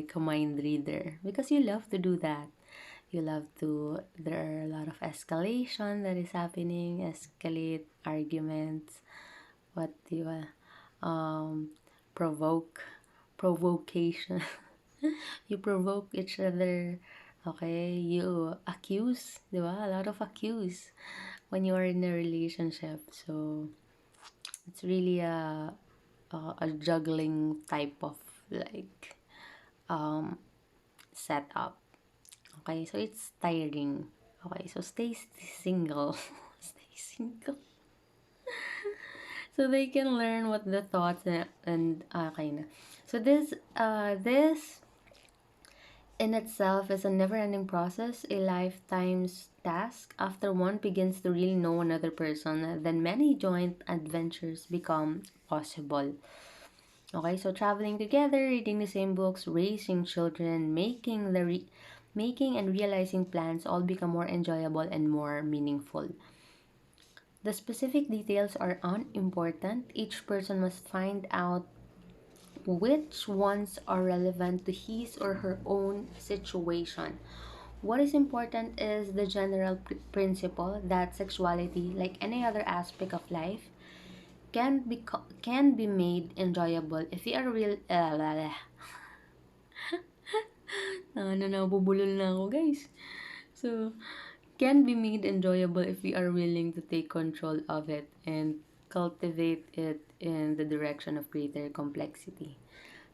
like a mind reader because you love to do that. You love to, there are a lot of escalation that is happening, escalate arguments, what do you, provoke, provocation. You provoke each other, okay? You accuse, di ba? A lot of accuse when you are in a relationship. So, it's really a juggling type of like um setup. Okay, so it's tiring. Okay, so stay single. Stay single. So they can learn what the thoughts and okay na. So this in itself is a never-ending process, a lifetime's task. After one begins to really know another person, then many joint adventures become possible. Okay, so traveling together, reading the same books, raising children, making and realizing plans all become more enjoyable and more meaningful. The specific details are unimportant. Each person must find out which ones are relevant to his or her own situation. What is important is the general principle that sexuality, like any other aspect of life, can be made enjoyable if you are real nabubulol na ako, guys. So, can be made enjoyable if we are willing to take control of it and cultivate it in the direction of greater complexity.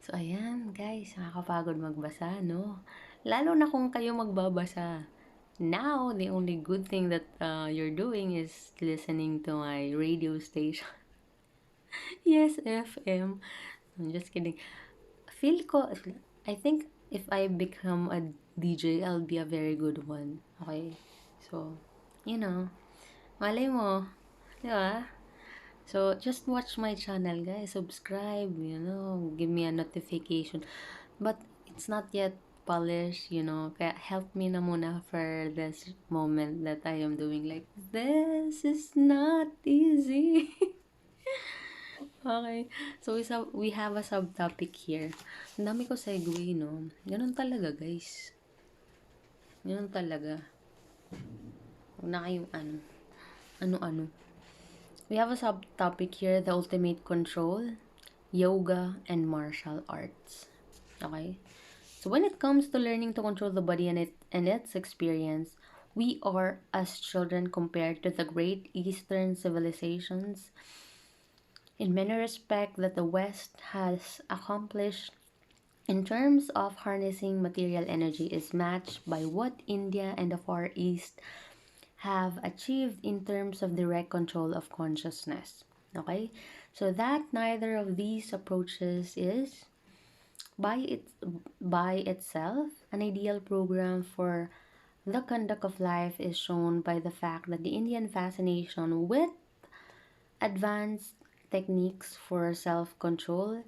So, ayan, guys, nakakapagod magbasa, no? Lalo na kung kayo magbabasa. Now, the only good thing that you're doing is listening to my radio station. Yes, FM. I'm just kidding. Feel ko, I think if I become a DJ, I'll be a very good one. Okay? So, you know, malay mo, di ba? So, just watch my channel, guys. Subscribe, give me a notification. But, it's not yet polished. Kaya help me na muna for this moment that I am doing like, this is not easy. Okay. So, we have a subtopic here. Ang dami ko segue, no? Ganun talaga, guys. Ganun talaga. Huwag na kayong ano-ano. We have a subtopic here, the ultimate control, yoga, and martial arts. Okay? So, when it comes to learning to control the body and its experience, we are, as children compared to the great Eastern civilizations, in many respects that the West has accomplished in terms of harnessing material energy is matched by what India and the Far East have achieved in terms of direct control of consciousness. Okay? So that neither of these approaches is by itself an ideal program for the conduct of life is shown by the fact that the Indian fascination with advanced techniques for self-control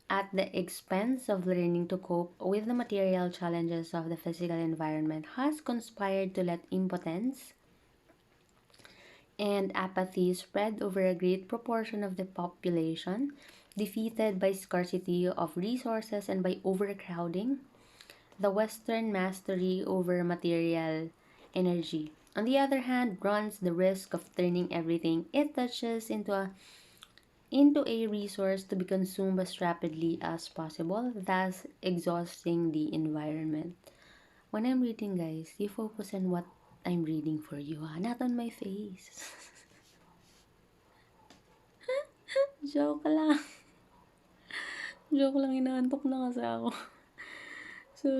at the expense of learning to cope with the material challenges of the physical environment has conspired to let impotence and apathy spread over a great proportion of the population, defeated by scarcity of resources and by overcrowding, the Western mastery over material energy. On the other hand, runs the risk of turning everything it touches into a resource to be consumed as rapidly as possible, thus exhausting the environment. When I'm reading, guys, you focus on what I'm reading for you, not on my face. Joke lang. Joke lang, inaantok na kasi ako. So,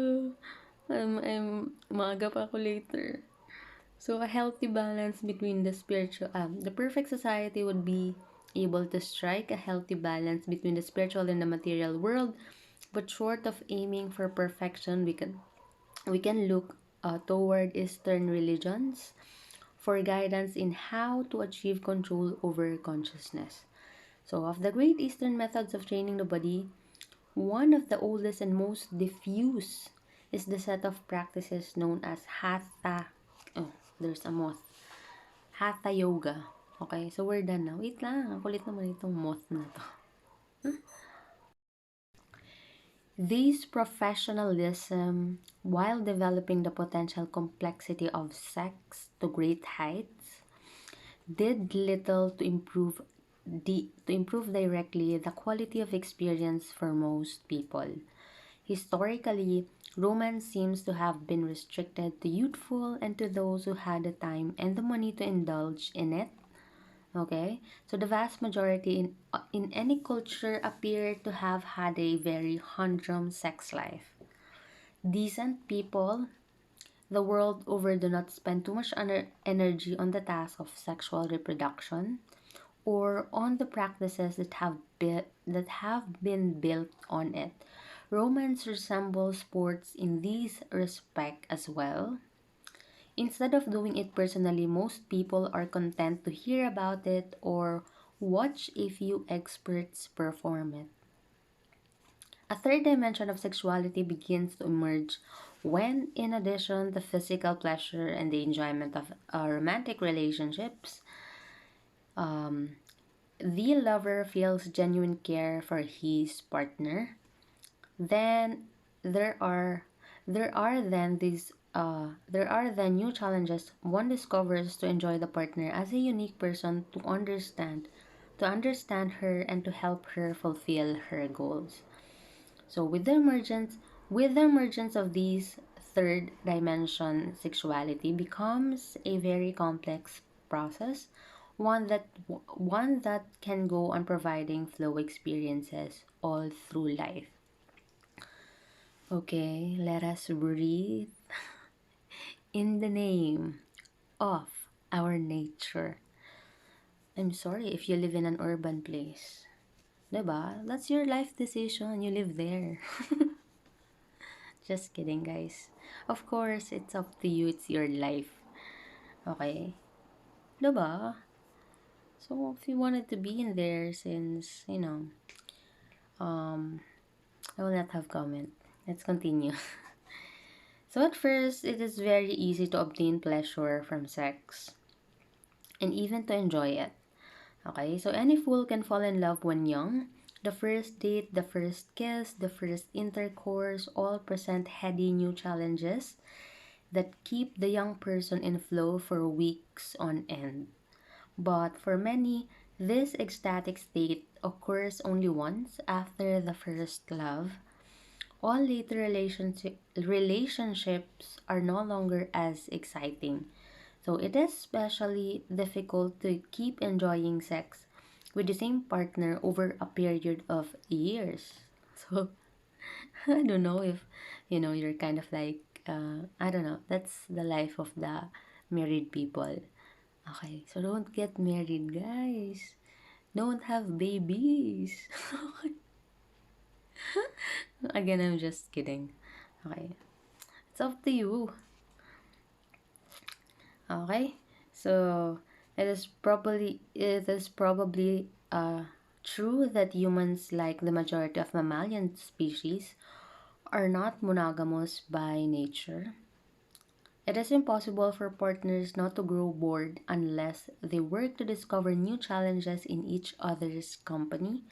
maaga pa ako later. So, a healthy balance between the perfect society would be able to strike a healthy balance between the spiritual and the material world, but short of aiming for perfection, we can look toward Eastern religions for guidance in how to achieve control over consciousness. So, of the great Eastern methods of training the body, one of the oldest and most diffuse is the set of practices known as Hatha. Oh, there's a moth. Hatha Yoga. Okay, so we're done now. Wait lang, ang kulit naman itong moth na to. This professionalism, while developing the potential complexity of sex to great heights, did little to improve directly the quality of experience for most people. Historically, romance seems to have been restricted to youthful and to those who had the time and the money to indulge in it. Okay, so the vast majority in any culture appear to have had a very humdrum sex life. Decent people the world over do not spend too much energy on the task of sexual reproduction or on the practices that have been built on it. Romance resembles sports in this respect as well. Instead of doing it personally, most people are content to hear about it or watch a few experts perform it. A third dimension of sexuality begins to emerge when, in addition to physical pleasure and the enjoyment of romantic relationships, um, the lover feels genuine care for his partner. Then there are there are then new challenges one discovers to enjoy the partner as a unique person to understand her and to help her fulfill her goals. So with the emergence of these third dimension, sexuality becomes a very complex process, one that can go on providing flow experiences all through life. Okay, let us breathe in the name of our nature. I'm sorry if you live in an urban place. Diba? That's your life decision. You live there. Just kidding, guys. Of course, it's up to you. It's your life. Okay? Diba? So, if you wanted to be in there since, um, I will not have comment. Let's continue. So, at first, it is very easy to obtain pleasure from sex and even to enjoy it. Okay? So, any fool can fall in love when young. The first date, the first kiss, the first intercourse all present heady new challenges that keep the young person in flow for weeks on end. But for many, this ecstatic state occurs only once after the first love. All later relationships are no longer as exciting. So it is especially difficult to keep enjoying sex with the same partner over a period of years. So I don't know if you're kind of like I don't know. That's the life of the married people. Okay, so don't get married, guys. Don't have babies. Again, I'm just kidding. Okay, it's up to you. Okay, so it is probably true that humans, like the majority of mammalian species, are not monogamous by nature. It is impossible for partners not to grow bored unless they work to discover new challenges in each other's company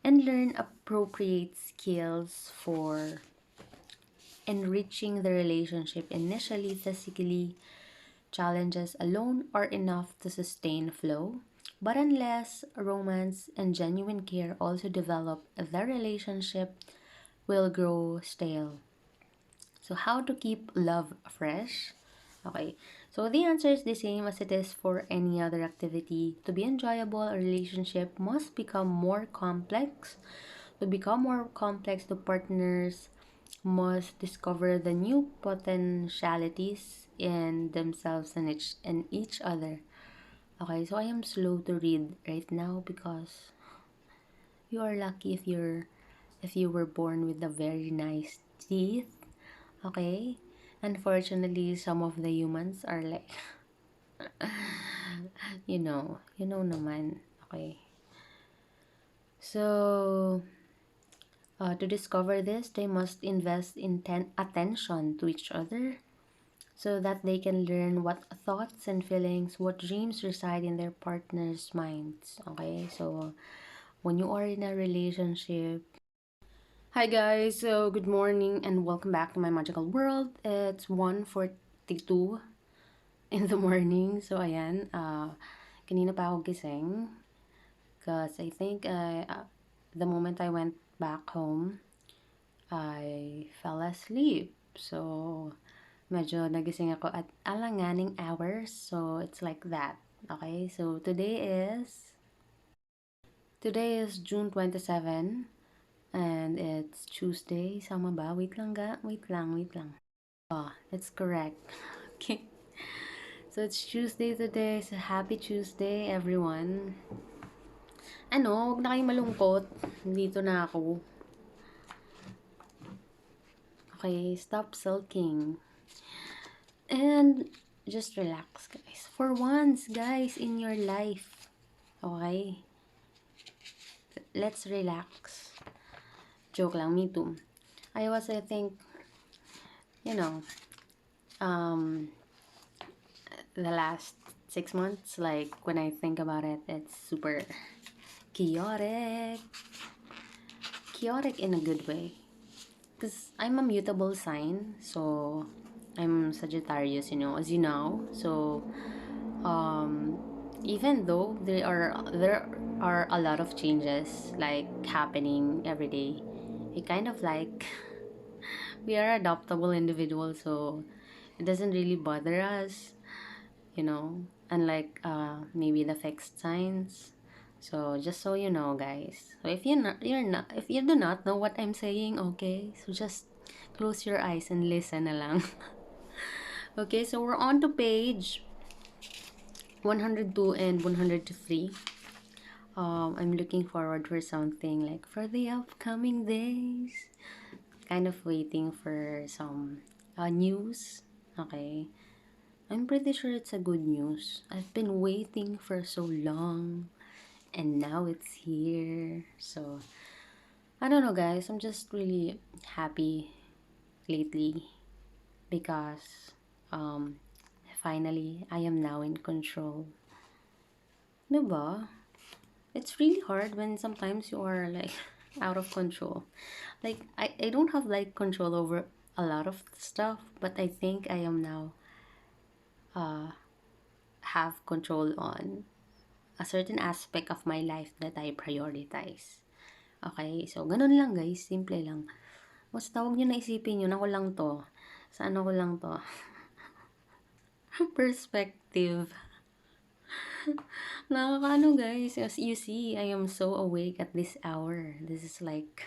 and learn appropriate skills for enriching the relationship. Initially, physically, challenges alone are enough to sustain flow, but unless romance and genuine care also develop, the relationship will grow stale. So, how to keep love fresh? Okay, so the answer is the same as it is for any other activity. To be enjoyable, a relationship must become more complex. To become more complex, the partners must discover the new potentialities in themselves and each other. Okay, so I am slow to read right now because you are lucky if you were born with a very nice teeth. Okay? Unfortunately, some of the humans are like, you know naman. Okay. So, to discover this, they must invest in attention to each other so that they can learn what thoughts and feelings, what dreams reside in their partner's minds. Okay? So, when you are in a relationship, Hi guys, so good morning and welcome back to my magical world. It's 1:42 in the morning. So ayan, kanina pa ako gising because I think the moment I went back home, I fell asleep. So medyo nagising ako at alanganing hours. So it's like that. Okay, so today is June 27. And it's Tuesday. Sama ba? Wait lang ga. Wait lang. Oh, it's correct. Okay. So it's Tuesday today. So happy Tuesday, everyone. Ano, huwag na kayong malungkot. Dito na ako. Okay, stop sulking. And just relax, guys. For once, guys, in your life. Okay? Let's relax. Joke lang, me too. I think, you know, um, the last 6 months, like when I think about it, it's super chaotic. Chaotic in a good way. Because I'm a mutable sign, so I'm Sagittarius, as you know. So, um, even though there are a lot of changes like happening every day, I kind of like we are adaptable individuals, so it doesn't really bother us. Unlike maybe the fixed signs. So just so you know, guys. So if you do not know what I'm saying, okay, so just close your eyes and listen na lang. Okay, so we're on to page 102 and 103. I'm looking forward for something like for the upcoming days. Kind of waiting for some news. Okay. I'm pretty sure it's a good news. I've been waiting for so long and now it's here. So, I don't know, guys. I'm just really happy lately because finally I am now in control. Diba? It's really hard when sometimes you are like out of control. Like I don't have like control over a lot of stuff, but I think I am now uh have control on a certain aspect of my life that I prioritize. Okay? So, ganun lang guys. Simple lang. Basta huwag nyo na isipin yun. Ako lang to. Sa ano ko lang to. Perspective. Nakakaano guys. As you see, I am so awake at this hour. This is like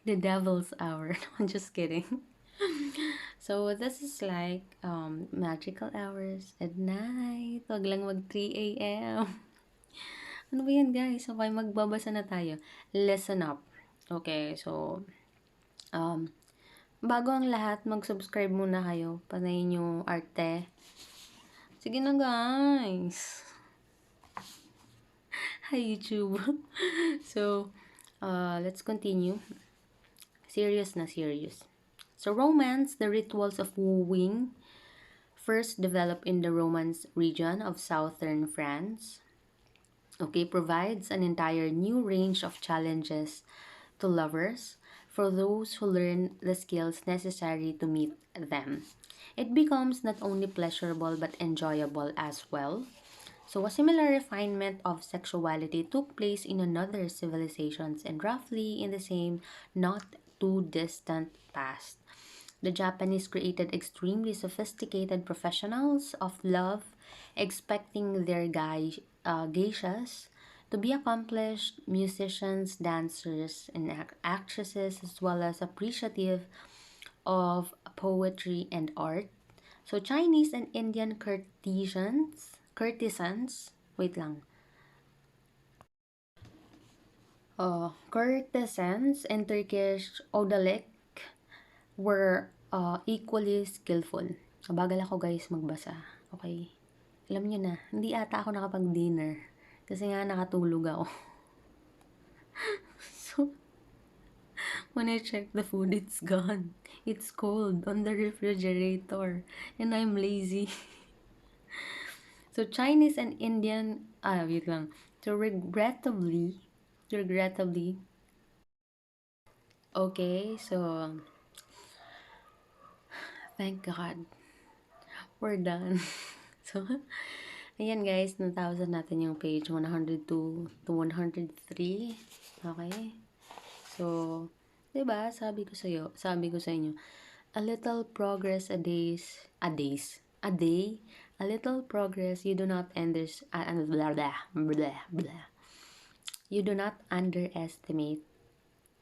the devil's hour. No, I'm just kidding. So, this is like magical hours at night. Wag lang mag 3 a.m. Ano ba yan guys? Okay, magbabasa na tayo. Listen up. Okay, so, bago ang lahat, mag-subscribe muna kayo. Panayin yung arte. Sige na guys. Hi YouTube. So, let's continue. Serious na serious. So, romance, the rituals of wooing, first developed in the Romance region of southern France. Okay, provides an entire new range of challenges to lovers for those who learn the skills necessary to meet them. It becomes not only pleasurable but enjoyable as well. So, a similar refinement of sexuality took place in another civilizations and roughly in the same not too distant past. The Japanese created extremely sophisticated professionals of love, expecting their geishas to be accomplished musicians, dancers, and actresses, as well as appreciative of poetry and art. So Chinese and Indian courtesans, wait lang, courtesans and Turkish odalik were equally skillful. Bagal ako guys magbasa. Okay. Alam niyo na, hindi ata ako nakapag-dinner. Kasi nga nakatulog ako. So, when I check the food, it's gone. It's cold on the refrigerator. And I'm lazy. So, Chinese and Indian, wait lang. So, regrettably, Okay, so thank God, we're done. So, ayan guys, natapos natin yung page 102 to 103. Okay? So, 'di ba? Sabi ko sa inyo, a little progress a day, a little progress you do not blah, blah, blah, blah. You do not underestimate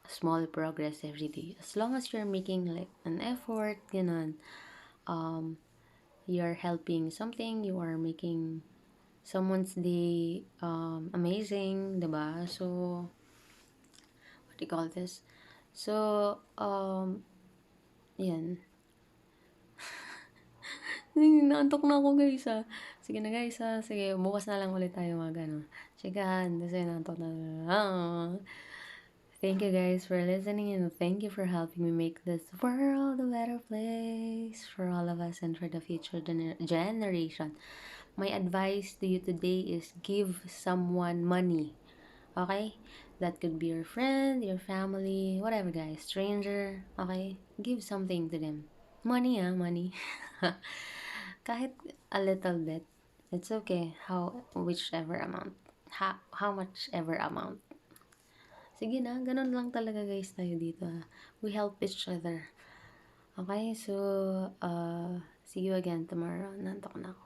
small progress every day. As long as you're making like an effort, ganun, um, you're helping something, you are making someone's day amazing, 'di ba? So, what do you call this? So, yan. Inaantok na ako guys ah. Sige na guys ah. Sige, bukas na lang ulit tayo mag ano. Chikahan. Kasi inaantok na. Ah. Thank you guys for listening and thank you for helping me make this world a better place for all of us and for the future generation. My advice to you today is give someone money. Okay? That could be your friend, your family, whatever guys, stranger. Okay? Give something to them. Money ah, money. Kahit a little bit. It's okay. Whichever amount. How much ever amount. Sige na, ganun lang talaga guys tayo dito. We help each other. Okay, so, see you again tomorrow. Nantok na ako.